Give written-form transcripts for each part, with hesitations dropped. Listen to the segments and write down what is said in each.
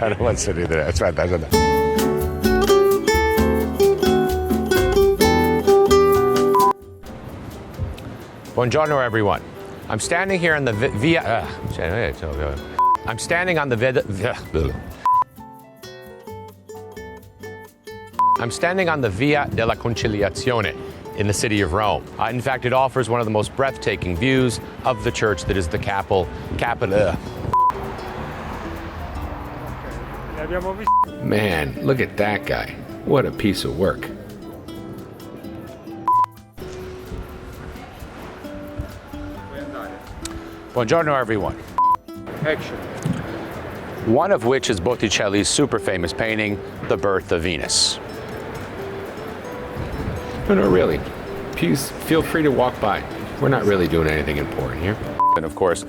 I don't want to do that. Aspetta, aspetta. Buongiorno, everyone. I'm standing here on the via. I'm standing on the I'm standing on the Via della Conciliazione in the city of Rome. In fact, it offers one of the most breathtaking views of the church that is the capital. Man, look at that guy. What a piece of work. Buongiorno, everyone. Action. One of which is Botticelli's super famous painting, The Birth of Venus. No, really. Please feel free to walk by. We're not really doing anything important here. And of course,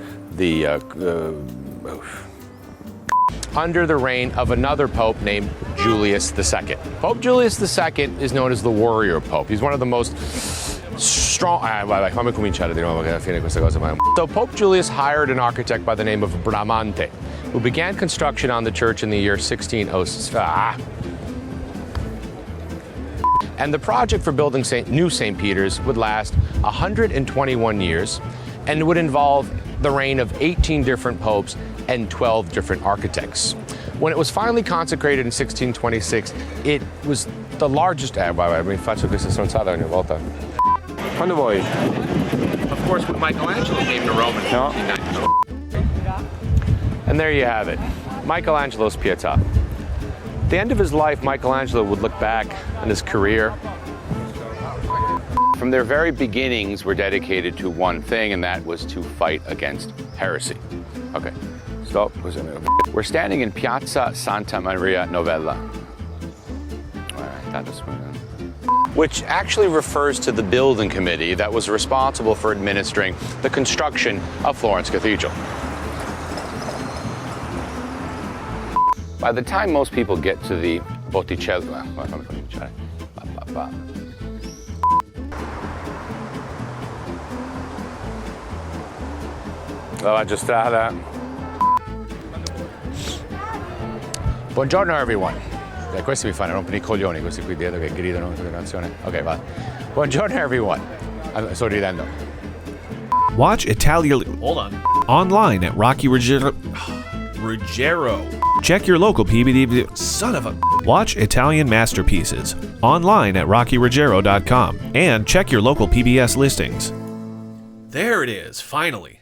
under the reign of another pope named Julius II. Pope Julius II is known as the warrior pope. He's one of the most strong. Fammi cominciare di nuovo che alla fine questa cosa. So Pope Julius hired an architect by the name of Bramante, who began construction on the church in the year 1606. And the project for building new St. Peter's would last 121 years and would involve the reign of 18 different popes and 12 different architects. When it was finally consecrated in 1626, it was the largest. Mi faccio questa stronzata ogni volta. Quando vuoi. Of course, when Michelangelo came to Rome in 1592. And there you have it, Michelangelo's Pietà. At the end of his life, Michelangelo would look back on his career. From their very beginnings were dedicated to one thing, and that was to fight against heresy. Okay, stop. We're standing in Piazza Santa Maria Novella, which actually refers to the building committee that was responsible for administering the construction of Florence Cathedral. By the time most people get to the Botticelli, la magistrata. Buongiorno, everyone. Questi mi fanno rompere I coglioni, questi qui dietro che gridano in continuazione. Ok, va. Buongiorno, everyone. Sto ridendo. Watch Italian. Hold on. Online at Rocky Ruggiero. Ruggiero. Check your local PBD. Son of a. Watch Italian masterpieces online at rockyruggiero.com and check your local PBS listings. There it is, finally.